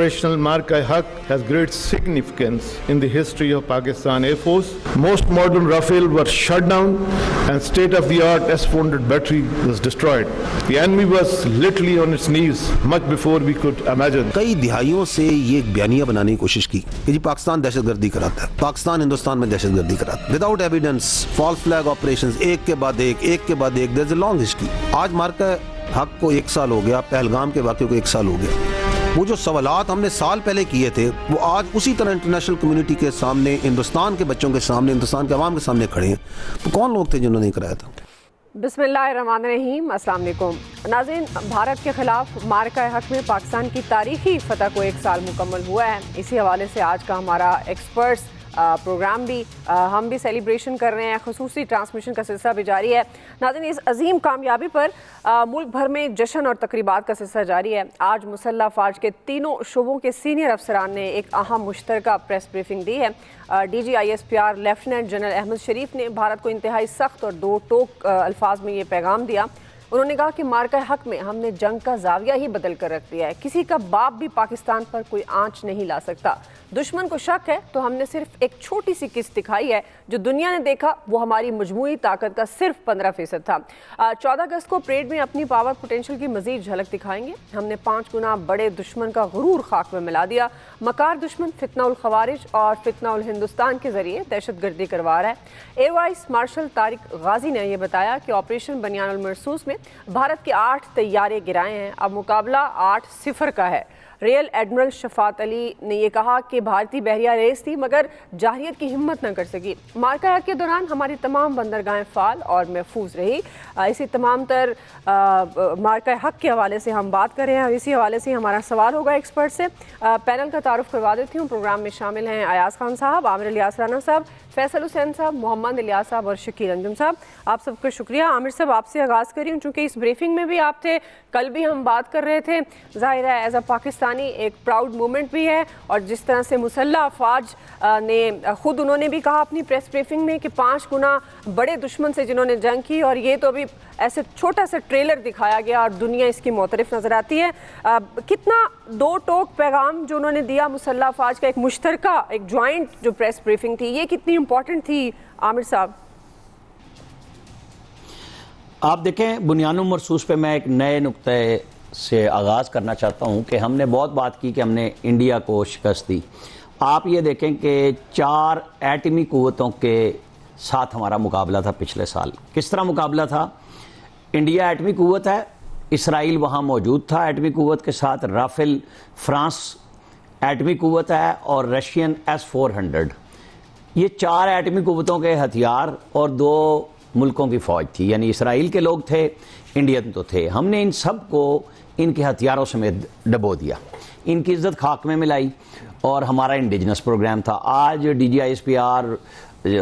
Operational Mark-i-Haq has great significance in the history of Pakistan Air Force. Most modern Rafale were shut down and state-of-the-art S-400 battery was destroyed. The enemy was literally on its knees much before we could imagine. کئی دہائیوں سے یہ ایک بیانیہ بنانے کی کوشش کی کہ جی پاکستان دہشت گردی کراتا ہے، پاکستان ہندوستان میں دہشت گردی کراتا ہے، without evidence, false flag operations, ایک کے بعد ایک دیر از اے لانگ ہسٹری. آج مارکا حق کو 1 سال ہو گیا، پہلگام کے واقعے کو 1 سال ہو گیا. وہ جو سوالات ہم نے سال پہلے کیے تھے وہ آج اسی طرح انٹرنیشنل کمیونٹی کے سامنے، ہندوستان کے بچوں کے سامنے، ہندوستان کے عوام کے سامنے کھڑے ہیں. تو کون لوگ تھے جنہوں نے کرایا تھا؟ بسم اللہ الرحمن الرحیم. السلام علیکم ناظرین. بھارت کے خلاف مارکہ حق میں پاکستان کی تاریخی فتح کو 1 سال مکمل ہوا ہے. اسی حوالے سے آج کا ہمارا ایکسپرٹس پروگرام بھی ہم بھی سیلیبریشن کر رہے ہیں، خصوصی ٹرانسمیشن کا سلسلہ بھی جاری ہے. ناظرین اس عظیم کامیابی پر ملک بھر میں جشن اور تقریبات کا سلسلہ جاری ہے. آج مسلح افواج کے تینوں شعبوں کے سینئر افسران نے ایک اہم مشترکہ پریس بریفنگ دی ہے. D G I S P R lieutenant general Ahmed Sharif نے بھارت کو انتہائی سخت اور 2 ٹوک الفاظ میں یہ پیغام دیا. انہوں نے کہا کہ مارکہ حق میں ہم نے جنگ کا زاویہ ہی بدل کر رکھ دیا ہے. کسی کا باپ بھی پاکستان پر کوئی آنچ نہیں لا سکتا. دشمن کو شک ہے تو ہم نے صرف ایک چھوٹی سی قسط دکھائی ہے. جو دنیا نے دیکھا وہ ہماری مجموعی طاقت کا صرف 15% تھا. 14 اگست کو پریڈ میں اپنی پاور پوٹینشل کی مزید جھلک دکھائیں گے. ہم نے 5 گنا بڑے دشمن کا غرور خاک میں ملا دیا. مکار دشمن فتنہ الخوارج اور فتنہ الہندوستان کے ذریعے دہشت گردی کروا رہا ہے. ایئر وائس مارشل طارق غازی نے یہ بتایا کہ آپریشن بنیان المرصوص میں بھارت کے 8 طیارے گرائے ہیں. اب مقابلہ 8-0 کا ہے. ریئل ایڈمرل شفاعت علی نے یہ کہا کہ بھارتی بحریہ ریس تھی مگر جارحیت کی ہمت نہ کر سکی. مارکہ حق کے دوران ہماری تمام بندرگاہیں فعال اور محفوظ رہی. اسی تمام تر مارکہ حق کے حوالے سے ہم بات کر رہے ہیں اور اسی حوالے سے ہمارا سوال ہوگا ایکسپرٹ سے. پینل کا تعارف کروا دیتی ہوں. پروگرام میں شامل ہیں ایاز خان صاحب، عامر الیاس رانا صاحب، فیصل حسین صاحب، محمد الیاس صاحب اور شکیل انجم صاحب. آپ سب کا شکریہ. عامر صاحب آپ سے آغاز کری ہوں چونکہ اس بریفنگ میں بھی آپ تھے، کل بھی ہم بات کر رہے تھے. ظاہر ہے ایز اے پاکستانی ایک پراؤڈ مومنٹ بھی ہے اور جس طرح سے مسلح افواج نے خود انہوں نے بھی کہا اپنی پریس بریفنگ میں کہ 5 گنا بڑے دشمن سے جنہوں نے جنگ کی اور یہ تو ابھی ایسے چھوٹا سا ٹریلر دکھایا گیا اور دنیا اس کی معترف نظر آتی ہے. کتنا 2 ٹوک پیغام جو انہوں نے دیا مسلح افواج کا، ایک مشترکہ ایک جوائنٹ جو پریس بریفنگ تھی، یہ کتنی امپورٹنٹ تھی عامر صاحب؟ آپ دیکھیں بنیان المرصوص پہ میں ایک نئے نقطے سے آغاز کرنا چاہتا ہوں کہ ہم نے بہت بات کی کہ ہم نے انڈیا کو شکست دی. آپ یہ دیکھیں کہ 4 ایٹمی قوتوں کے ساتھ ہمارا مقابلہ تھا پچھلے سال. کس طرح مقابلہ تھا؟ انڈیا ایٹمی قوت ہے، اسرائیل وہاں موجود تھا ایٹمی قوت کے ساتھ، رافیل فرانس ایٹمی قوت ہے اور رشین S-400. یہ 4 ایٹمی قوتوں کے ہتھیار اور 2 ملکوں کی فوج تھی، یعنی اسرائیل کے لوگ تھے، انڈین تو تھے. ہم نے ان سب کو ان کے ہتھیاروں سمیت ڈبو دیا، ان کی عزت خاک میں ملائی اور ہمارا انڈیجنس پروگرام تھا. آج D G I S P R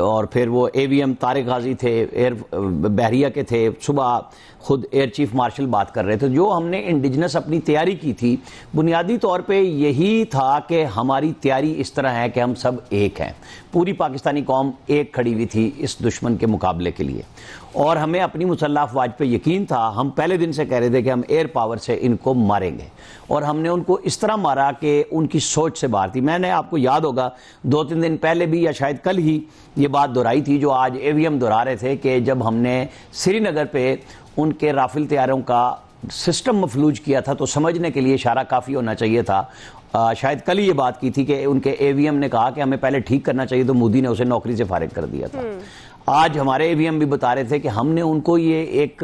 اور پھر وہ اے وی ایم طارق غازی تھے، ایئر بحریہ کے تھے، صبح خود ایئر چیف مارشل بات کر رہے تھے. جو ہم نے انڈیجنس اپنی تیاری کی تھی بنیادی طور پہ یہی تھا کہ ہماری تیاری اس طرح ہے کہ ہم سب ایک ہیں. پوری پاکستانی قوم ایک کھڑی ہوئی تھی اس دشمن کے مقابلے کے لیے اور ہمیں اپنی مسلح افواج پہ یقین تھا. ہم پہلے دن سے کہہ رہے تھے کہ ہم ایئر پاور سے ان کو ماریں گے اور ہم نے ان کو اس طرح مارا کہ ان کی سوچ سے باہر تھی. میں نے آپ کو یاد ہوگا 2-3 دن پہلے بھی یا شاید کل ہی یہ بات دہرائی تھی جو آج اے وی ایم دہرا رہے تھے کہ جب ہم نے سری نگر پہ ان کے رافیل طیاروں کا سسٹم مفلوج کیا تھا تو سمجھنے کے لیے اشارہ کافی ہونا چاہیے تھا. شاید کل ہی یہ بات کی تھی کہ ان کے اے وی ایم نے کہا کہ ہمیں پہلے ٹھیک کرنا چاہیے تو مودی نے اسے نوکری سے فارغ کر دیا تھا. آج ہمارے اے وی ایم بھی بتا رہے تھے کہ ہم نے ان کو یہ ایک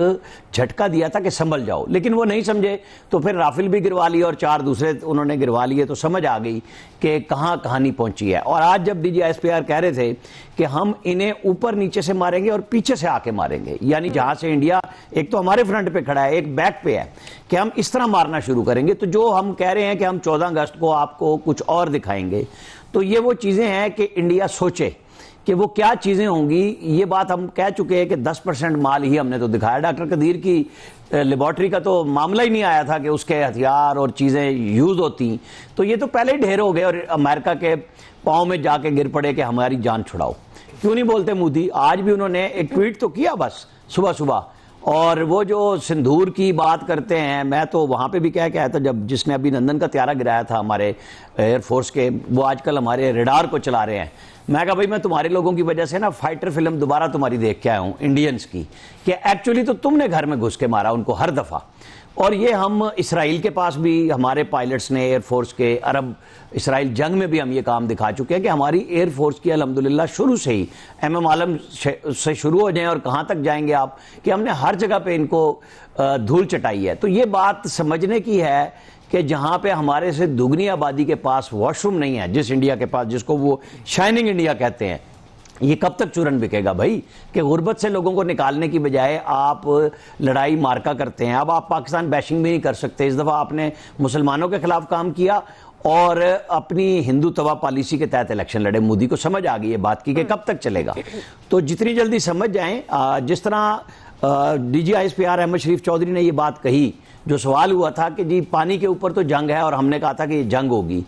جھٹکا دیا تھا کہ سنبھل جاؤ، لیکن وہ نہیں سمجھے تو پھر رافیل بھی گروا لیے اور 4 دوسرے انہوں نے گروا لیے. تو سمجھ آ گئی کہ کہاں کہانی پہنچی ہے. اور آج جب D G S P R کہہ رہے تھے کہ ہم انہیں اوپر نیچے سے ماریں گے اور پیچھے سے آ کے ماریں گے، یعنی جہاں سے انڈیا ایک تو ہمارے فرنٹ پہ کھڑا ہے ایک بیک پہ ہے، کہ ہم اس طرح مارنا شروع کریں گے. تو جو ہم کہہ رہے ہیں کہ ہم 14 اگست کو آپ کو کچھ اور دکھائیں گے، تو یہ وہ چیزیں ہیں کہ انڈیا سوچے کہ وہ کیا چیزیں ہوں گی. یہ بات ہم کہہ چکے ہیں کہ 10% مال ہی ہم نے تو دکھایا. ڈاکٹر قدیر کی لیبارٹری کا تو معاملہ ہی نہیں آیا تھا کہ اس کے ہتھیار اور چیزیں یوز ہوتی، تو یہ تو پہلے ہی ڈھیر ہو گئے اور امریکہ کے پاؤں میں جا کے گر پڑے کہ ہماری جان چھڑاؤ. کیوں نہیں بولتے مودی؟ آج بھی انہوں نے ایک ٹویٹ تو کیا بس صبح اور وہ جو سندور کی بات کرتے ہیں، میں تو وہاں پہ بھی کہہ کے آیا تھا جب جس نے ابھی نندن کا طیارہ گرایا تھا ہمارے ایئر فورس کے، وہ آج کل ہمارے ریڈار کو چلا رہے ہیں. میں کہا بھائی میں تمہارے لوگوں کی وجہ سے نا فائٹر فلم دوبارہ تمہاری دیکھ کے آیا ہوں انڈینز کی، کہ ایکچولی تو تم نے گھر میں گھس کے مارا ان کو ہر دفعہ. اور یہ ہم اسرائیل کے پاس بھی ہمارے پائلٹس نے ایئر فورس کے، عرب اسرائیل جنگ میں بھی ہم یہ کام دکھا چکے ہیں کہ ہماری ایئر فورس کی الحمدللہ شروع سے ہی ایم عالم سے شروع ہو جائیں اور کہاں تک جائیں گے آپ، کہ ہم نے ہر جگہ پہ ان کو دھول چٹائی ہے. تو یہ بات سمجھنے کی ہے کہ جہاں پہ ہمارے سے دگنی آبادی کے پاس واش روم نہیں ہے، جس انڈیا کے پاس، جس کو وہ شائننگ انڈیا کہتے ہیں، یہ کب تک چورن بکے گا بھائی؟ کہ غربت سے لوگوں کو نکالنے کی بجائے آپ لڑائی مارکا کرتے ہیں. اب آپ پاکستان بیشنگ بھی نہیں کر سکتے. اس دفعہ آپ نے مسلمانوں کے خلاف کام کیا اور اپنی ہندو توا پالیسی کے تحت الیکشن لڑے. مودی کو سمجھ آ گئی یہ بات کی کہ کب تک چلے گا. تو جتنی جلدی سمجھ جائیں، جس طرح D G I S P R Ahmed Sharif Chaudhry نے یہ بات کہی، جو سوال ہوا تھا کہ جی پانی کے اوپر تو جنگ ہے اور ہم نے کہا تھا کہ یہ جنگ ہوگی،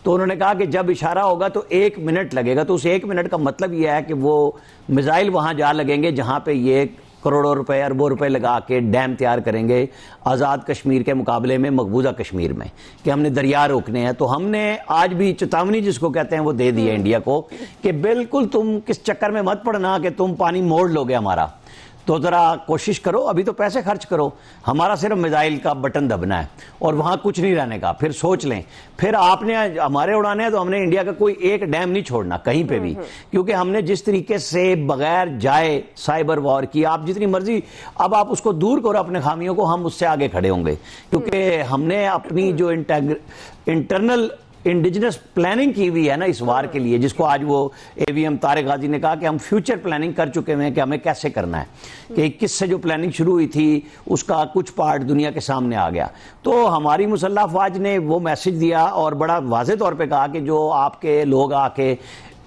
تو انہوں نے کہا کہ جب اشارہ ہوگا تو 1 منٹ لگے گا. تو اس 1 منٹ کا مطلب یہ ہے کہ وہ میزائل وہاں جا لگیں گے جہاں پہ یہ کروڑوں روپے اربوں روپے لگا کے ڈیم تیار کریں گے آزاد کشمیر کے مقابلے میں مقبوضہ کشمیر میں، کہ ہم نے دریا روکنے ہیں. تو ہم نے آج بھی چتاونی جس کو کہتے ہیں وہ دے دی ہے انڈیا کو کہ بالکل تم کس چکر میں مت پڑنا کہ تم پانی موڑ لو گے ہمارا. تو ذرا کوشش کرو، ابھی تو پیسے خرچ کرو، ہمارا صرف میزائل کا بٹن دبنا ہے اور وہاں کچھ نہیں رہنے کا. پھر سوچ لیں، پھر آپ نے ہمارے اڑانے ہیں تو ہم نے انڈیا کا کوئی ایک ڈیم نہیں چھوڑنا کہیں پہ بھی، کیونکہ ہم نے جس طریقے سے بغیر جائے سائبر وار کی، آپ جتنی مرضی اب آپ اس کو دور کرو اپنے خامیوں کو، ہم اس سے آگے کھڑے ہوں گے. کیونکہ ہم نے اپنی جو انٹرنل انڈیجنس پلاننگ کی ہوئی ہے نا اس وار کے لیے، جس کو آج وہ اے وی ایم طارق غازی نے کہا کہ ہم فیوچر پلاننگ کر چکے ہیں کہ ہمیں کیسے کرنا ہے، کہ 21 سے جو پلاننگ شروع ہوئی تھی اس کا کچھ پارٹ دنیا کے سامنے آ گیا. تو ہماری مسلح افواج نے وہ میسج دیا اور بڑا واضح طور پہ کہا کہ جو آپ کے لوگ آ کے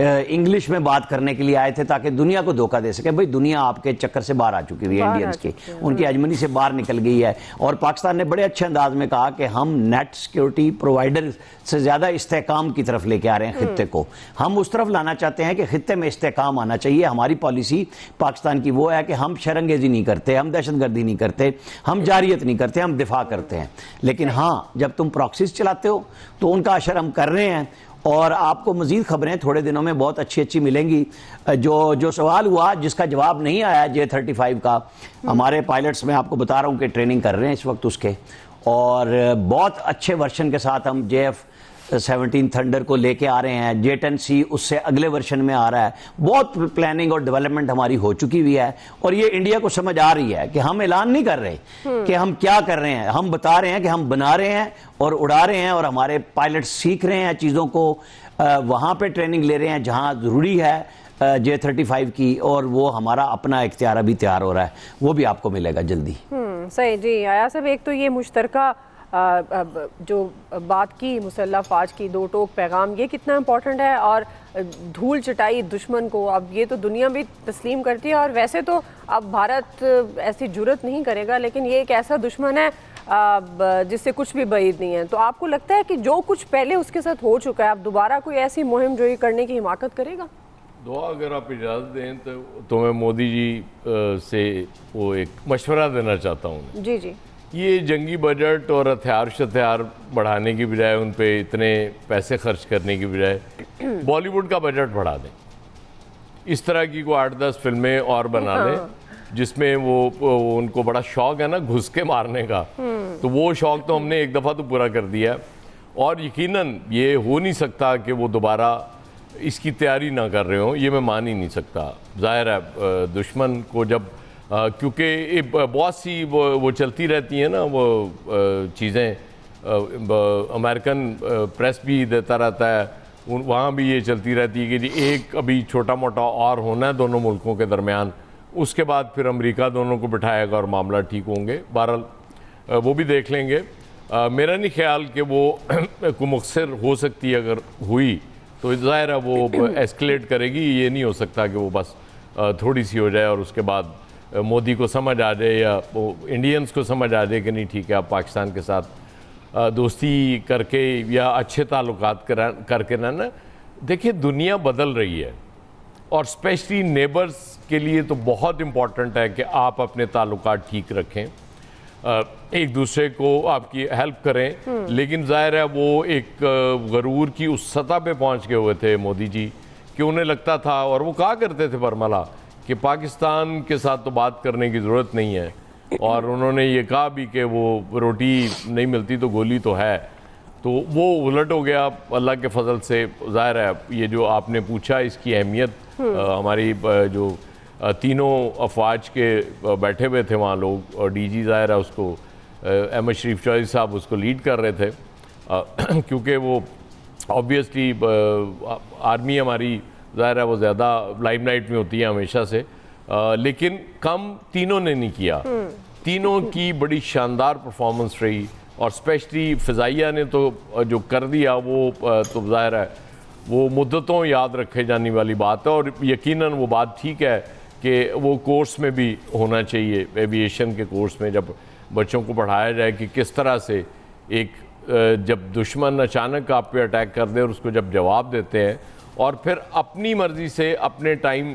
انگلش میں بات کرنے کے لیے آئے تھے تاکہ دنیا کو دھوکہ دے سکے، بھئی دنیا آپ کے چکر سے باہر آ چکی ہوئی ہے، انڈینز کی ان کی ہیجمنی سے باہر نکل گئی ہے. اور پاکستان نے بڑے اچھے انداز میں کہا کہ ہم نیٹ سیکیورٹی پرووائڈر سے زیادہ استحکام کی طرف لے کے آ رہے ہیں خطے کو. ہم اس طرف لانا چاہتے ہیں کہ خطے میں استحکام آنا چاہیے. ہماری پالیسی پاکستان کی وہ ہے کہ ہم شرنگیزی نہیں کرتے، ہم دہشت گردی نہیں کرتے، ہم جاریت نہیں کرتے، ہم دفاع کرتے ہیں. لیکن ہاں جب تم پراکسیز چلاتے ہو تو ان کا اشر ہم کر رہے ہیں. اور آپ کو مزید خبریں تھوڑے دنوں میں بہت اچھی ملیں گی. جو سوال ہوا جس کا جواب نہیں آیا J-35 کا، ہمارے پائلٹس میں آپ کو بتا رہا ہوں کہ ٹریننگ کر رہے ہیں اس وقت اس کے، اور بہت اچھے ورشن کے ساتھ ہم JF-17 تھنڈر کو لے کے آ رہے ہیں. J-10C اس سے اگلے ورشن میں آ رہا ہے. بہت پلاننگ اور ڈیولپمنٹ ہماری ہو چکی ہوئی ہے اور یہ انڈیا کو سمجھ آ رہی ہے کہ ہم اعلان نہیں کر رہے کہ ہم کیا کر رہے ہیں، ہم بتا رہے ہیں کہ ہم بنا رہے ہیں اور اڑا رہے ہیں، اور ہمارے پائلٹ سیکھ رہے ہیں چیزوں کو، وہاں پہ ٹریننگ لے رہے ہیں جہاں ضروری ہے J-35 کی، اور وہ ہمارا اپنا اختیار ابھی تیار ہو رہا ہے، وہ بھی آپ کو ملے گا جلدی. صحیح جی. آیا صاحب ایک تو یہ مشترکہ جو بات کی مسلح افواج کی، دو ٹوک پیغام، یہ کتنا امپورٹنٹ ہے، اور دھول چٹائی دشمن کو اب یہ تو دنیا بھی تسلیم کرتی ہے، اور ویسے تو اب بھارت ایسی جرت نہیں کرے گا، لیکن یہ ایک ایسا دشمن ہے جس سے کچھ بھی بعید نہیں ہے. تو آپ کو لگتا ہے کہ جو کچھ پہلے اس کے ساتھ ہو چکا ہے اب دوبارہ کوئی ایسی مہم جوئی کرنے کی حمایت کرے گا؟ دعا اگر آپ اجازت دیں تو میں مودی جی سے وہ ایک مشورہ دینا چاہتا ہوں. جی جی. یہ جنگی بجٹ اور ہتھیار بڑھانے کی بجائے، ان پہ اتنے پیسے خرچ کرنے کی بجائے بالی ووڈ کا بجٹ بڑھا دیں. اس طرح کی کوئی 8-10 فلمیں اور بنا لیں جس میں وہ ان کو بڑا شوق ہے نا گھس کے مارنے کا، تو وہ شوق تو ہم نے ایک دفعہ تو پورا کر دیا ہے. اور یقیناً یہ ہو نہیں سکتا کہ وہ دوبارہ اس کی تیاری نہ کر رہے ہوں، یہ میں مان ہی نہیں سکتا. ظاہر ہے دشمن کو جب، کیونکہ بہت سی وہ چلتی رہتی ہیں نا وہ چیزیں، امریکن پریس بھی دیتا رہتا ہے، وہاں بھی یہ چلتی رہتی ہے کہ جی ایک ابھی چھوٹا موٹا اور ہونا ہے دونوں ملکوں کے درمیان، اس کے بعد پھر امریکہ دونوں کو بٹھائے گا اور معاملہ ٹھیک ہوں گے. بہرحال وہ بھی دیکھ لیں گے. میرا نہیں خیال کہ وہ کو مختصر ہو سکتی، اگر ہوئی تو ظاہر ہے وہ ایسکلیٹ کرے گی. یہ نہیں ہو سکتا کہ وہ بس تھوڑی سی ہو جائے اور اس کے بعد مودی کو سمجھ آ جائے یا انڈینز کو سمجھ آ جائے کہ نہیں ٹھیک ہے آپ پاکستان کے ساتھ دوستی کر کے یا اچھے تعلقات کر کے نا. دیکھیے دنیا بدل رہی ہے. اور اسپیشلی نیبرز کے لیے تو بہت امپورٹنٹ ہے کہ آپ اپنے تعلقات ٹھیک رکھیں, ایک دوسرے کو آپ کی ہیلپ کریں. لیکن ظاہر ہے وہ ایک غرور کی اس سطح پہ پہنچ گئے ہوئے تھے مودی جی کہ انہیں لگتا تھا, اور وہ کہا کرتے تھے برملا, کہ پاکستان کے ساتھ تو بات کرنے کی ضرورت نہیں ہے, اور انہوں نے یہ کہا بھی کہ وہ روٹی نہیں ملتی تو گولی تو ہے. تو وہ الٹ ہو گیا اللہ کے فضل سے. ظاہر ہے یہ جو آپ نے پوچھا اس کی اہمیت, ہماری جو تینوں افواج کے بیٹھے ہوئے تھے وہاں لوگ, اور ڈی جی ظاہر ہے اس کو احمد شریف چودھری صاحب اس کو لیڈ کر رہے تھے, کیونکہ وہ آبویسلی آرمی ہماری ظاہر ہے وہ زیادہ لائم لائٹ میں ہوتی ہے ہمیشہ سے, لیکن کم تینوں نے نہیں کیا. تینوں کی بڑی شاندار پرفارمنس رہی, اور اسپیشلی فضائیہ نے تو جو کر دیا وہ تو ظاہر ہے وہ مدتوں یاد رکھے جانے والی بات ہے. اور یقیناً وہ بات ٹھیک ہے کہ وہ کورس میں بھی ہونا چاہیے, ایویشن کے کورس میں, جب بچوں کو پڑھایا جائے کہ کس طرح سے ایک جب دشمن اچانک آپ پہ اٹیک کر دے اور اس کو جب جواب دیتے ہیں, اور پھر اپنی مرضی سے اپنے ٹائم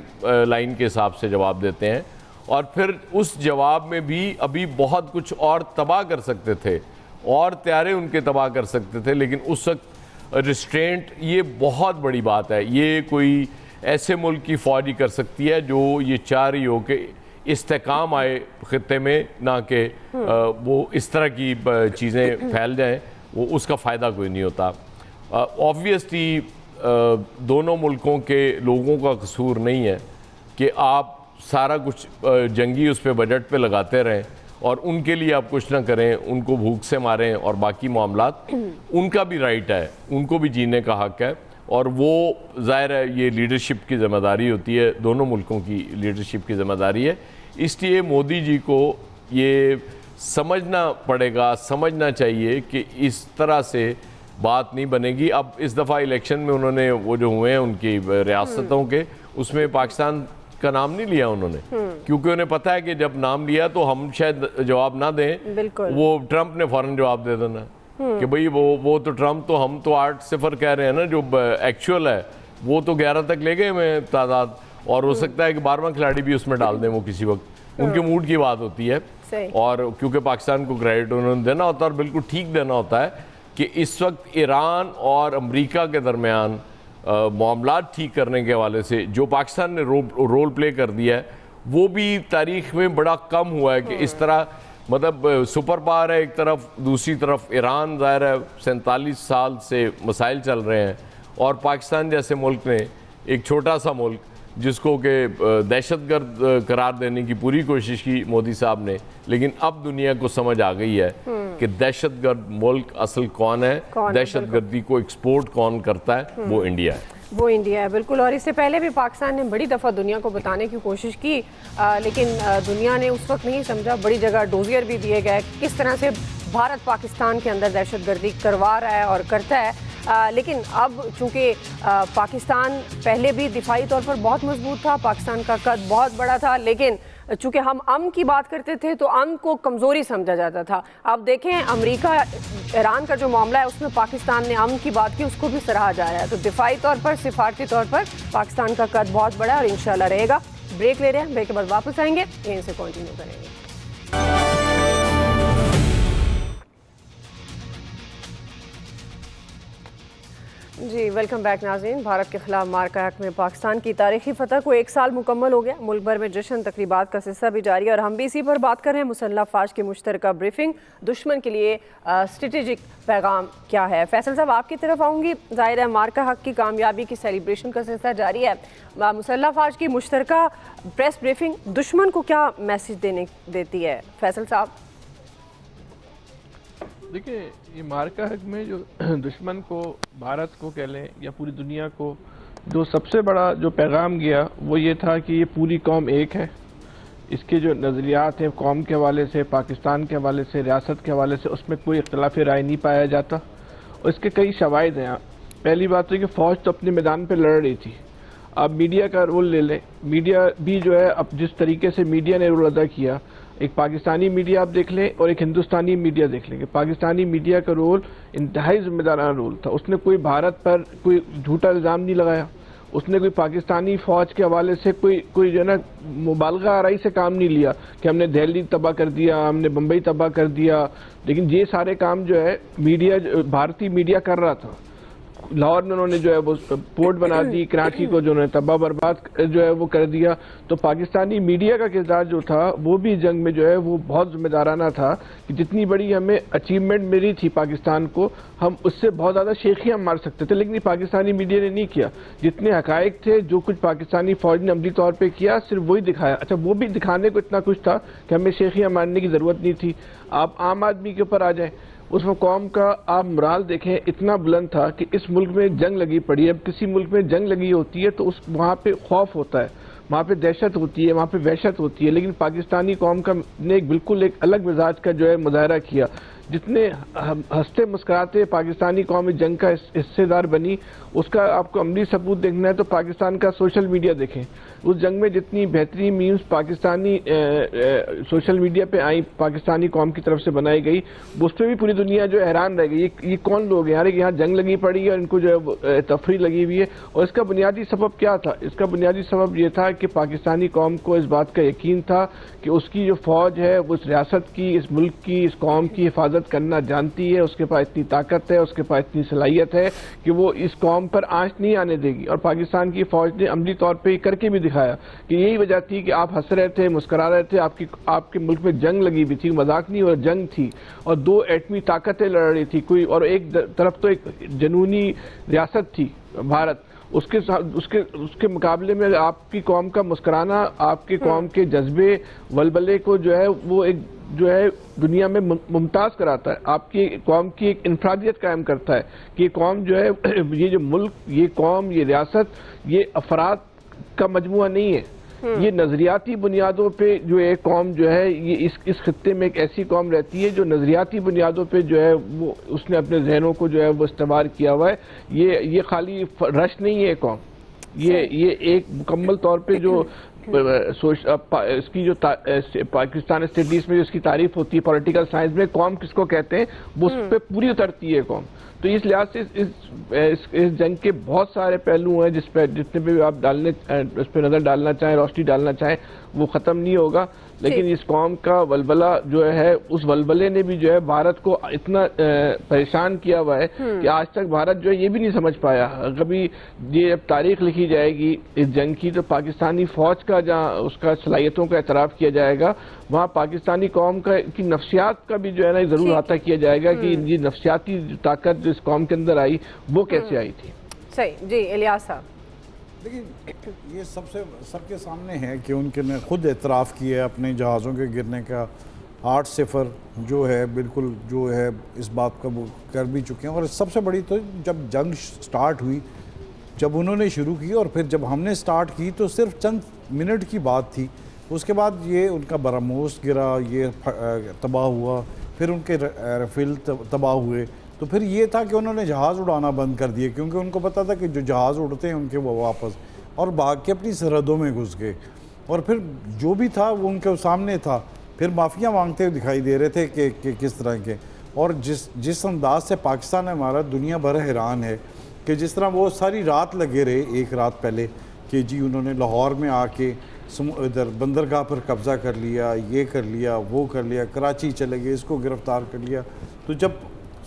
لائن کے حساب سے جواب دیتے ہیں, اور پھر اس جواب میں بھی ابھی بہت کچھ اور تباہ کر سکتے تھے, اور طیارے ان کے تباہ کر سکتے تھے, لیکن اس وقت ریسٹرینٹ یہ بہت بڑی بات ہے. یہ کوئی ایسے ملک کی فوج ہی کر سکتی ہے جو یہ چاہ رہی ہو کہ استحکام آئے خطے میں, نہ کہ وہ اس طرح کی چیزیں پھیل جائیں, وہ اس کا فائدہ کوئی نہیں ہوتا. آبویسلی دونوں ملکوں کے لوگوں کا قصور نہیں ہے کہ آپ سارا کچھ جنگی اس پہ بجٹ پہ لگاتے رہیں اور ان کے لیے آپ کچھ نہ کریں, ان کو بھوک سے ماریں, اور باقی معاملات ان کا بھی رائٹ ہے, ان کو بھی جینے کا حق ہے. اور وہ ظاہر ہے یہ لیڈرشپ کی ذمہ داری ہوتی ہے, دونوں ملکوں کی لیڈرشپ کی ذمہ داری ہے. اس لیے مودی جی کو یہ سمجھنا پڑے گا, سمجھنا چاہیے کہ اس طرح سے بات نہیں بنے گی. اب اس دفعہ الیکشن میں انہوں نے وہ جو ہوئے ہیں ان کی ریاستوں کے, اس میں پاکستان کا نام نہیں لیا انہوں نے, کیونکہ انہیں پتہ ہے کہ جب نام لیا تو ہم شاید جواب نہ دیں, وہ ٹرمپ نے فوراً جواب دے دینا کہ بھئی وہ تو ٹرمپ تو, ہم تو 8-0 کہہ رہے ہیں نا, جو ایکچول ہے وہ تو 11 تک لے گئے میں تعداد, اور ہو سکتا ہے کہ 12واں کھلاڑی بھی اس میں ڈال دیں وہ کسی وقت, ان کے موڈ کی بات ہوتی ہے. اور کیونکہ پاکستان کو کریڈٹ انہوں نے دینا ہوتا ہے, اور بالکل ٹھیک دینا ہوتا ہے کہ اس وقت ایران اور امریکہ کے درمیان معاملات ٹھیک کرنے کے حوالے سے جو پاکستان نے رول پلے کر دیا ہے, وہ بھی تاریخ میں بڑا کم ہوا ہے کہ اس طرح, مطلب سپر پاور ہے ایک طرف, دوسری طرف ایران ظاہر ہے 47 سال سے مسائل چل رہے ہیں, اور پاکستان جیسے ملک نے, ایک چھوٹا سا ملک جس کو کہ دہشت گرد قرار دینے کی پوری کوشش کی مودی صاحب نے, لیکن اب دنیا کو سمجھ آ گئی ہے کہ دہشت گرد ملک اصل کون ہے, دہشت گردی کو ایکسپورٹ کون کرتا ہے, وہ انڈیا ہے. وہ انڈیا ہے, بالکل. اور اس سے پہلے بھی پاکستان نے بڑی دفعہ دنیا کو بتانے کی کوشش کی, لیکن دنیا نے اس وقت نہیں سمجھا. بڑی جگہ ڈوزیر بھی دیے گئے کس طرح سے بھارت پاکستان کے اندر دہشت گردی کروا رہا ہے اور کرتا ہے. لیکن اب چونکہ پاکستان پہلے بھی دفاعی طور پر بہت مضبوط تھا, پاکستان کا قد بہت بڑا تھا, لیکن چونکہ ہم امن کی بات کرتے تھے تو امن کو کمزوری سمجھا جاتا تھا. اب دیکھیں امریکہ ایران کا جو معاملہ ہے اس میں پاکستان نے امن کی بات کی, اس کو بھی سراہا جا رہا ہے. تو دفاعی طور پر, سفارتی طور پر پاکستان کا قد بہت بڑا ہے, اور انشاءاللہ رہے گا. بریک لے رہے ہیں, بریک کے بعد واپس آئیں گے, یہیں سے کنٹینیو کریں گے. جی ویلکم بیک ناظرین. بھارت کے خلاف مارکا حق میں پاکستان کی تاریخی فتح کو 1 سال مکمل ہو گیا. ملک بھر میں جشن تقریبات کا سلسلہ بھی جاری ہے, اور ہم بھی اسی پر بات کر رہے ہیں. مسلح افواج کی مشترکہ بریفنگ, دشمن کے لیے اسٹریٹجک پیغام کیا ہے. فیصل صاحب آپ کی طرف آؤں گی. ظاہر ہے مارکا حق کی کامیابی کی سیلیبریشن کا سلسلہ جاری ہے. مسلح افواج کی مشترکہ پریس بریفنگ دشمن کو کیا میسج دیتی ہے فیصل صاحب؟ دیکھیں یہ مارکا حق میں جو دشمن کو, بھارت کو کہہ لیں یا پوری دنیا کو, جو سب سے بڑا جو پیغام گیا وہ یہ تھا کہ یہ پوری قوم ایک ہے. اس کے جو نظریات ہیں قوم کے حوالے سے, پاکستان کے حوالے سے, ریاست کے حوالے سے, اس میں کوئی اختلاف رائے نہیں پایا جاتا. اور اس کے کئی شواہد ہیں. پہلی بات ہے کہ فوج تو اپنے میدان پہ لڑ رہی تھی. آپ میڈیا کا رول لے لیں, میڈیا بھی جو ہے اب جس طریقے سے میڈیا نے رول ادا کیا, ایک پاکستانی میڈیا آپ دیکھ لیں اور ایک ہندوستانی میڈیا دیکھ لیں. کہ پاکستانی میڈیا کا رول انتہائی ذمہ دارانہ رول تھا. اس نے کوئی بھارت پر کوئی جھوٹا الزام نہیں لگایا, اس نے کوئی پاکستانی فوج کے حوالے سے کوئی جو ہے نا مبالغہ آرائی سے کام نہیں لیا کہ ہم نے دہلی تباہ کر دیا، ہم نے بمبئی تباہ کر دیا، لیکن یہ سارے کام جو ہے میڈیا، بھارتی میڈیا کر رہا تھا۔ لاہور میں انہوں نے جو ہے وہ پورٹ بنا دی، کراچی کو جو انہوں نے تباہ برباد جو ہے وہ کر دیا۔ تو پاکستانی میڈیا کا کردار جو تھا وہ بھی جنگ میں جو ہے وہ بہت ذمہ دارانہ تھا کہ جتنی بڑی ہمیں اچیومنٹ ملی تھی پاکستان کو، ہم اس سے بہت زیادہ شیخیاں مار سکتے تھے، لیکن پاکستانی میڈیا نے نہیں کیا۔ جتنے حقائق تھے، جو کچھ پاکستانی فوج نے عملی طور پہ کیا، صرف وہی دکھایا۔ اچھا، وہ بھی دکھانے کو اتنا کچھ تھا کہ ہمیں شیخیاں مارنے کی ضرورت نہیں تھی۔ آپ عام آدمی کے اوپر آ جائیں، اس میں قوم کا آپ مرال دیکھیں، اتنا بلند تھا کہ اس ملک میں جنگ لگی پڑی ہے۔ اب کسی ملک میں جنگ لگی ہوتی ہے تو وہاں پہ خوف ہوتا ہے، وہاں پہ دہشت ہوتی ہے، وہاں پہ وحشت ہوتی ہے، لیکن پاکستانی قوم کا نے بالکل ایک الگ مزاج کا جو ہے مظاہرہ کیا۔ جتنے ہنستے مسکراتے پاکستانی قوم جنگ کا حصے دار بنی، اس کا آپ کو عملی ثبوت دیکھنا ہے تو پاکستان کا سوشل میڈیا دیکھیں۔ اس جنگ میں جتنی بہترین میمز پاکستانی سوشل میڈیا پہ آئیں، پاکستانی قوم کی طرف سے بنائی گئی، اس پہ بھی پوری دنیا جو حیران رہ گئی، یہ کون لوگ ہیں یہاں جنگ لگی پڑی ہے اور ان کو جو ہے تفریح لگی ہوئی ہے۔ اور اس کا بنیادی سبب کیا تھا؟ اس کا بنیادی سبب یہ تھا کہ پاکستانی قوم کو اس بات کا یقین تھا کہ اس کی جو فوج ہے وہ اس ریاست کی، اس ملک کی، اس قوم کی حفاظت کرنا جانتی ہے، اس کے پاس اتنی طاقت ہے، اس کے پاس اتنی صلاحیت ہے کہ وہ اس قوم پر آنچ نہیں آنے دے گی۔ اور پاکستان کی فوج نے عملی طور پہ کر کے بھی دکھایا کہ یہی وجہ تھی کہ آپ ہنس رہے تھے، مسکرا رہے تھے، آپ کے ملک میں جنگ لگی ہوئی تھی، مذاق نہیں ہو، جنگ تھی، اور دو ایٹمی طاقتیں لڑ رہی تھی کوئی، اور ایک طرف تو ایک جنونی ریاست تھی بھارت، اس کے مقابلے میں آپ کی قوم کا مسکرانا، آپ کی قوم کے جذبے ولولے کو جو ہے وہ ایک جو ہے دنیا میں ممتاز کراتا ہے، آپ کی قوم کی ایک انفرادیت قائم کرتا ہے کہ یہ قوم جو ہے، یہ جو ملک، یہ قوم، یہ ریاست، یہ افراد کا مجموعہ نہیں ہے، یہ نظریاتی بنیادوں پہ جو ایک قوم جو ہے، یہ اس خطے میں ایک ایسی قوم رہتی ہے جو نظریاتی بنیادوں پہ جو ہے وہ اس نے اپنے ذہنوں کو جو ہے وہ استوار کیا ہوا ہے۔ یہ خالی رش نہیں ہے قوم، یہ ایک مکمل طور پہ جو اس کی جو پاکستان اسٹڈیز میں جو اس کی تعریف ہوتی ہے پولیٹیکل سائنس میں، قوم کس کو کہتے ہیں، وہ اس پہ پوری اترتی ہے قوم۔ تو اس لحاظ سے اس جنگ کے بہت سارے پہلو ہیں جتنے پہ آپ اس پہ نظر ڈالنا چاہیں، روشنی ڈالنا چاہیں، وہ ختم نہیں ہوگا۔ لیکن اس قوم کا ولولہ جو ہے، اس ولولے نے بھی جو ہے بھارت کو اتنا پریشان کیا ہوا ہے کہ آج تک بھارت جو ہے یہ بھی نہیں سمجھ پایا۔ کبھی یہ جب تاریخ لکھی جائے گی اس جنگ کی، تو پاکستانی فوج کا جہاں اس کا صلاحیتوں کا اعتراف کیا جائے گا، وہاں پاکستانی قوم کی نفسیات کا بھی جو ہے نا ضرور احاطہ کیا جائے گا کہ یہ نفسیاتی طاقت جو اس قوم کے اندر آئی وہ کیسے آئی تھی۔ صحیح جی، الیاس صاحب۔ لیکن یہ سب کے سامنے ہے کہ ان کے نے خود اعتراف کیا ہے اپنے جہازوں کے گرنے کا، 8-0 جو ہے بالکل جو ہے اس بات کا وہ کر بھی چکے ہیں۔ اور سب سے بڑی تو جب جنگ سٹارٹ ہوئی، جب انہوں نے شروع کی اور پھر جب ہم نے سٹارٹ کی تو صرف چند منٹ کی بات تھی، اس کے بعد یہ ان کا براموس گرا، یہ تباہ ہوا، پھر ان کے رافیل تباہ ہوئے، تو پھر یہ تھا کہ انہوں نے جہاز اڑانا بند کر دیے، کیونکہ ان کو پتہ تھا کہ جو جہاز اڑتے ہیں ان کے وہ واپس، اور بھاگ کے اپنی سرحدوں میں گھس گئے۔ اور پھر جو بھی تھا وہ ان کے سامنے تھا، پھر معافیاں مانگتے ہوئے دکھائی دے رہے تھے کہ کس طرح کے، اور جس انداز سے پاکستان ہمارا دنیا بھر حیران ہے کہ جس طرح وہ ساری رات لگے رہے، ایک رات پہلے، کہ جی انہوں نے لاہور میں آ کے ادھر بندرگاہ پر قبضہ کر لیا، یہ کر لیا، وہ کر لیا، کراچی چلے گئے، اس کو گرفتار کر لیا۔ تو جب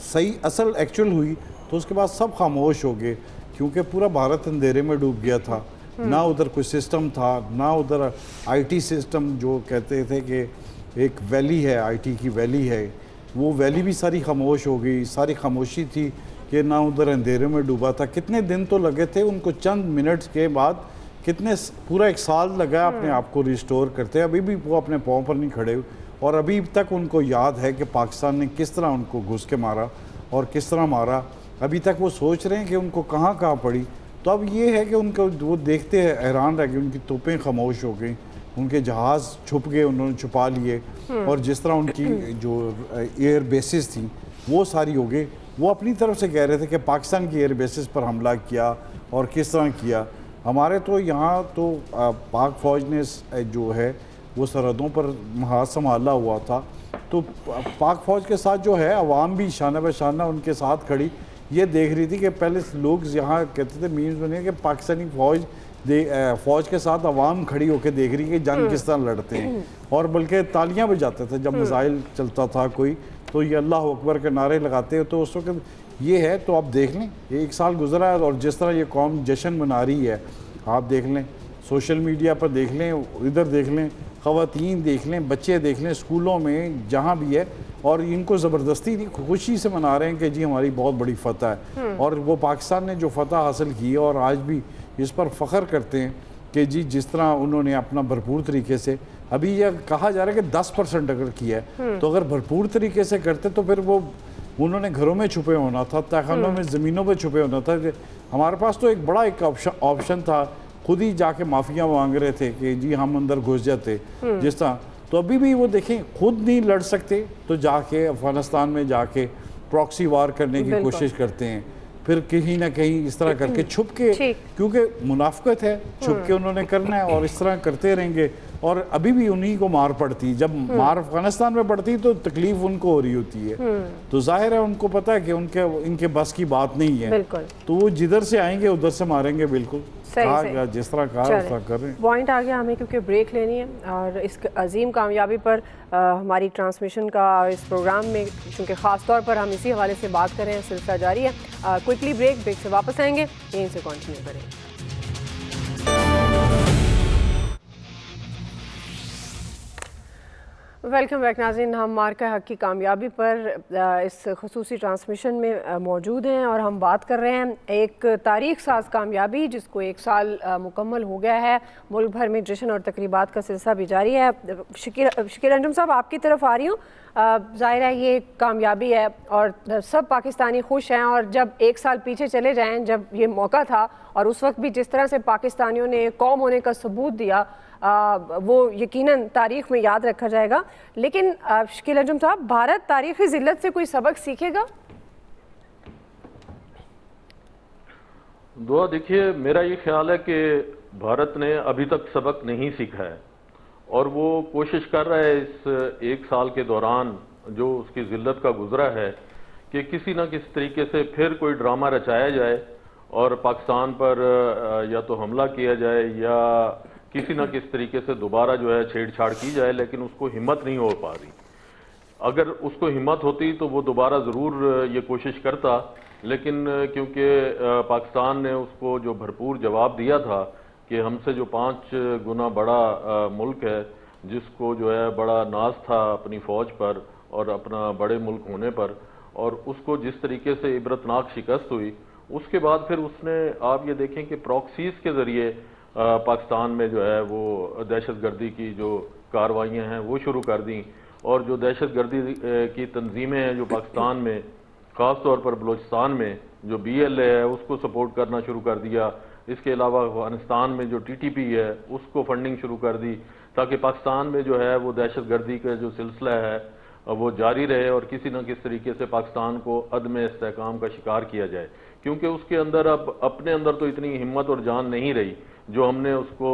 صحیح اصل ایکچول ہوئی تو اس کے بعد سب خاموش ہو گئے، کیونکہ پورا بھارت اندھیرے میں ڈوب گیا تھا، نہ ادھر کوئی سسٹم تھا، نہ ادھر آئی ٹی سسٹم جو کہتے تھے کہ ایک ویلی ہے، آئی ٹی کی ویلی ہے، وہ ویلی بھی ساری خاموش ہو گئی، ساری خاموشی تھی کہ نہ ادھر اندھیرے میں ڈوبا تھا۔ کتنے دن تو لگے تھے ان کو، چند منٹس کے بعد کتنے پورا 1 سال لگا اپنے آپ کو ریسٹور کرتے، ابھی بھی وہ اپنے پاؤں پر نہیں کھڑے، اور ابھی تک ان کو یاد ہے کہ پاکستان نے کس طرح ان کو گھس کے مارا اور کس طرح مارا، ابھی تک وہ سوچ رہے ہیں کہ ان کو کہاں پڑی۔ تو اب یہ ہے کہ ان کو وہ دیکھتے ہیں حیران رہ گئے، ان کی توپیں خاموش ہو گئیں، ان کے جہاز چھپ گئے، انہوں نے چھپا لیے، اور جس طرح ان کی جو ایئر بیسز تھیں وہ ساری ہو گئی۔ وہ اپنی طرف سے کہہ رہے تھے کہ پاکستان کی ایئر بیسز پر حملہ کیا اور کس طرح کیا۔ ہمارے تو یہاں تو پاک فوج نے جو ہے وہ سرحدوں پر محاذ سنبھالا ہوا تھا، تو پاک فوج کے ساتھ جو ہے عوام بھی شانہ بہ شانہ ان کے ساتھ کھڑی، یہ دیکھ رہی تھی کہ پہلے لوگ یہاں کہتے تھے میمز بنے کہ پاکستانی فوج کے ساتھ عوام کھڑی ہو کے دیکھ رہی ہے کہ جنگ کس طرح لڑتے ہیں، اور بلکہ تالیاں بجاتے تھے جب میزائل چلتا تھا کوئی، تو یہ اللہ اکبر کے نعرے لگاتے. تو اس وقت یہ ہے. تو آپ دیکھ لیں یہ 1 سال گزرا ہے اور جس طرح یہ قوم جشن منا رہی ہے، آپ دیکھ لیں سوشل میڈیا پر دیکھ لیں، ادھر دیکھ لیں، خواتین دیکھ لیں، بچے دیکھ لیں، اسکولوں میں جہاں بھی ہے، اور ان کو زبردستی نہیں خوشی سے منا رہے ہیں کہ جی ہماری بہت بڑی فتح ہے. اور وہ پاکستان نے جو فتح حاصل کی ہے اور آج بھی اس پر فخر کرتے ہیں کہ جی جس طرح انہوں نے اپنا بھرپور طریقے سے، ابھی یہ کہا جا رہا ہے کہ 10% اگر کیا ہے، تو اگر بھرپور طریقے سے کرتے تو پھر وہ انہوں نے گھروں میں چھپے ہونا تھا، تہخانوں میں، زمینوں پہ چھپے ہونا تھا. ہمارے پاس تو ایک بڑا آپشن تھا، خود ہی جا کے معافیاں مانگ رہے تھے کہ جی ہم اندر گھس جاتے جس طرح. تو ابھی بھی وہ دیکھیں خود نہیں لڑ سکتے تو جا کے افغانستان میں جا کے پراکسی وار کرنے کی کوشش کرتے ہیں، پھر کہیں نہ کہیں اس طرح کر کے چھپ کے، کیونکہ منافقت ہے، چھپ کے انہوں نے کرنا ہے اور اس طرح کرتے رہیں گے. اور ابھی بھی انہی کو مار پڑتی، جب مار افغانستان میں پڑتی تو تکلیف ان کو ہو رہی ہوتی ہے. تو ظاہر ہے ان کو پتہ ہے کہ ان کے بس کی بات نہیں ہے، تو وہ جدھر سے آئیں گے ادھر سے ماریں گے. بالکل جس طرح کہا اس طرح کر رہے ہیں. پوائنٹ آ گیا ہمیں کیونکہ بریک لینی ہے، اور اس عظیم کامیابی پر ہماری ٹرانسمیشن کا اس پروگرام میں چونکہ خاص طور پر ہم اسی حوالے سے بات کریں، سلسلہ جاری ہے. کوئکلی بریک سے واپس آئیں گے، یہیں سے کنٹینیو کریں گے. ویلکم بیک ناظرین، ہم مارکہ حق کی کامیابی پر اس خصوصی ٹرانسمیشن میں موجود ہیں اور ہم بات کر رہے ہیں ایک تاریخ ساز کامیابی جس کو 1 سال مکمل ہو گیا ہے. ملک بھر میں جشن اور تقریبات کا سلسلہ بھی جاری ہے. شکیل انجم صاحب آپ کی طرف آ رہی ہوں. ظاہر ہے یہ کامیابی ہے اور سب پاکستانی خوش ہیں، اور جب 1 سال پیچھے چلے جائیں جب یہ موقع تھا اور اس وقت بھی جس طرح سے پاکستانیوں نے قوم ہونے کا ثبوت دیا وہ یقیناً تاریخ میں یاد رکھا جائے گا. لیکن شکیل انجم صاحب، بھارت تاریخی ذلت سے کوئی سبق سیکھے گا؟ دعا دیکھیے، میرا یہ خیال ہے کہ بھارت نے ابھی تک سبق نہیں سیکھا ہے، اور وہ کوشش کر رہا ہے اس 1 سال کے دوران جو اس کی ذلت کا گزرا ہے کہ کسی نہ کسی طریقے سے پھر کوئی ڈرامہ رچایا جائے اور پاکستان پر یا تو حملہ کیا جائے یا کسی نہ کسی طریقے سے دوبارہ جو ہے چھیڑ چھاڑ کی جائے. لیکن اس کو ہمت نہیں ہو پا رہی. اگر اس کو ہمت ہوتی تو وہ دوبارہ ضرور یہ کوشش کرتا، لیکن کیونکہ پاکستان نے اس کو جو بھرپور جواب دیا تھا کہ ہم سے جو 5 گنا بڑا ملک ہے، جس کو جو ہے بڑا ناز تھا اپنی فوج پر اور اپنا بڑے ملک ہونے پر، اور اس کو جس طریقے سے عبرتناک شکست ہوئی، اس کے بعد پھر اس نے، آپ یہ دیکھیں کہ پراکسیز کے ذریعے پاکستان میں جو ہے وہ دہشت گردی کی جو کارروائیاں ہیں وہ شروع کر دیں، اور جو دہشت گردی کی تنظیمیں ہیں جو پاکستان میں خاص طور پر بلوچستان میں جو BLA ہے اس کو سپورٹ کرنا شروع کر دیا. اس کے علاوہ افغانستان میں جو TTP ہے اس کو فنڈنگ شروع کر دی تاکہ پاکستان میں جو ہے وہ دہشت گردی کا جو سلسلہ ہے وہ جاری رہے اور کسی نہ کسی طریقے سے پاکستان کو عدم استحکام کا شکار کیا جائے. کیونکہ اس کے اندر اب اپنے اندر تو اتنی ہمت اور جان نہیں رہی جو ہم نے اس کو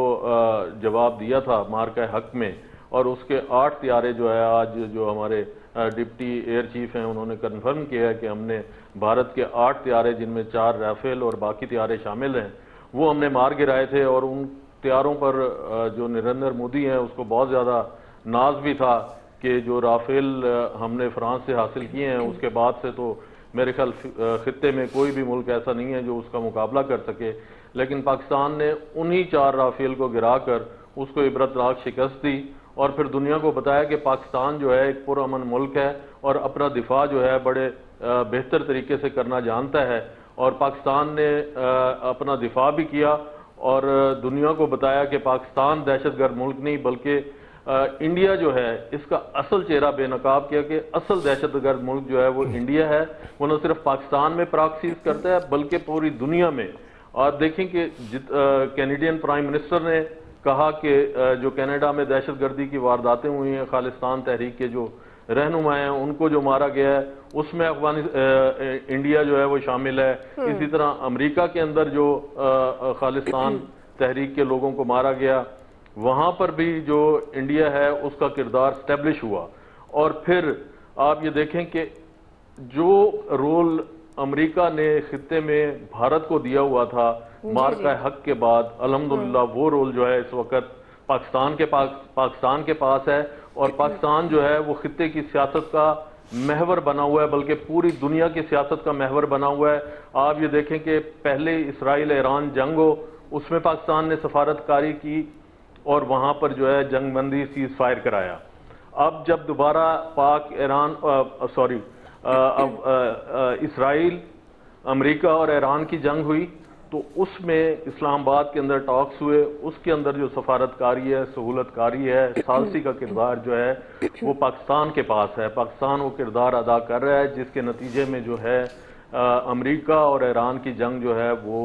جواب دیا تھا مارکہ حق میں. اور اس کے 8 طیارے جو ہے آج جو ہمارے ڈپٹی ایئر چیف ہیں انہوں نے کنفرم کیا ہے کہ ہم نے بھارت کے 8 طیارے جن میں 4 رافیل اور باقی طیارے شامل ہیں وہ ہم نے مار گرائے تھے. اور ان طیاروں پر جو نریندر مودی ہیں اس کو بہت زیادہ ناز بھی تھا کہ جو رافیل ہم نے فرانس سے حاصل کیے ہیں اس کے بعد سے تو میرے خیال خطے میں کوئی بھی ملک ایسا نہیں ہے جو اس کا مقابلہ کر سکے. لیکن پاکستان نے انہی 4 رافیل کو گرا کر اس کو عبرتناک شکست دی اور پھر دنیا کو بتایا کہ پاکستان جو ہے ایک پرامن ملک ہے اور اپنا دفاع جو ہے بڑے بہتر طریقے سے کرنا جانتا ہے. اور پاکستان نے اپنا دفاع بھی کیا اور دنیا کو بتایا کہ پاکستان دہشت گرد ملک نہیں بلکہ انڈیا جو ہے اس کا اصل چہرہ بے نقاب کیا کہ اصل دہشت گرد ملک جو ہے وہ انڈیا ہے. وہ نہ صرف پاکستان میں پراکسیز کرتا ہے بلکہ پوری دنیا میں. اور دیکھیں کہ کینیڈین پرائم منسٹر نے کہا کہ جو کینیڈا میں دہشت گردی کی وارداتیں ہوئی ہیں خالصتان تحریک کے جو رہنما ہیں ان کو جو مارا گیا ہے اس میں انڈیا جو ہے وہ شامل ہے. اسی طرح امریکہ کے اندر جو خالصتان تحریک کے لوگوں کو مارا گیا وہاں پر بھی جو انڈیا ہے اس کا کردار اسٹیبلش ہوا. اور پھر آپ یہ دیکھیں کہ جو رول امریکہ نے خطے میں بھارت کو دیا ہوا تھا مارکہ حق کے بعد الحمدللہ وہ رول جو ہے اس وقت پاکستان کے پاس ہے، اور پاکستان جو ہے وہ خطے کی سیاست کا محور بنا ہوا ہے، بلکہ پوری دنیا کی سیاست کا محور بنا ہوا ہے۔ آپ یہ دیکھیں کہ پہلے اسرائیل ایران جنگ ہو، اس میں پاکستان نے سفارت کاری کی اور وہاں پر جو ہے جنگ بندی سیز فائر کرایا۔ اب جب دوبارہ اسرائیل امریکہ اور ایران کی جنگ ہوئی تو اس میں اسلام آباد کے اندر ٹاکس ہوئے، اس کے اندر جو سفارت کاری ہے، سہولت کاری ہے، ثالثی کا کردار جو ہے وہ پاکستان کے پاس ہے۔ پاکستان وہ کردار ادا کر رہا ہے، جس کے نتیجے میں جو ہے امریکہ اور ایران کی جنگ جو ہے وہ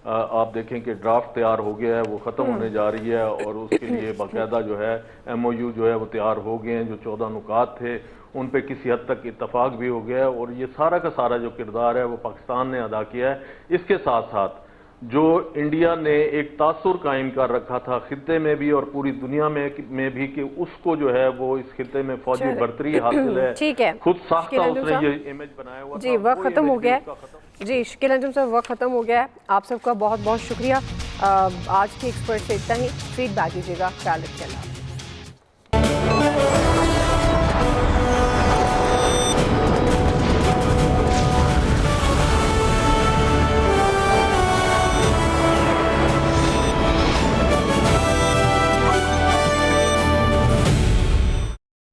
آپ دیکھیں کہ ڈرافٹ تیار ہو گیا ہے، وہ ختم ہونے جا رہی ہے، اور اس کے لیے باقاعدہ جو ہے MOU جو ہے وہ تیار ہو گئے ہیں۔ جو 14 نکات تھے ان پہ کسی حد تک اتفاق بھی ہو گیا ہے، اور یہ سارا کا سارا جو کردار ہے وہ پاکستان نے ادا کیا ہے۔ اس کے ساتھ ساتھ جو انڈیا نے ایک تاثر قائم کر رکھا تھا خطے میں بھی اور پوری دنیا میں بھی کہ اس کو جو ہے وہ اس خطے میں فوجی برتری حاصل ہے، ٹھیک ہے، خود ساختہ اس نے یہ امیج بنایا ہوا جی وقت ختم ہو گیا ہے، جی شکیل انجم صاحب وقت ختم ہو گیا ہے، آپ سب کا بہت بہت شکریہ۔ آج کی ایکسپرٹ سے اتنا ہی، فیڈ بیک دیجیے گا، خیال رکھیے۔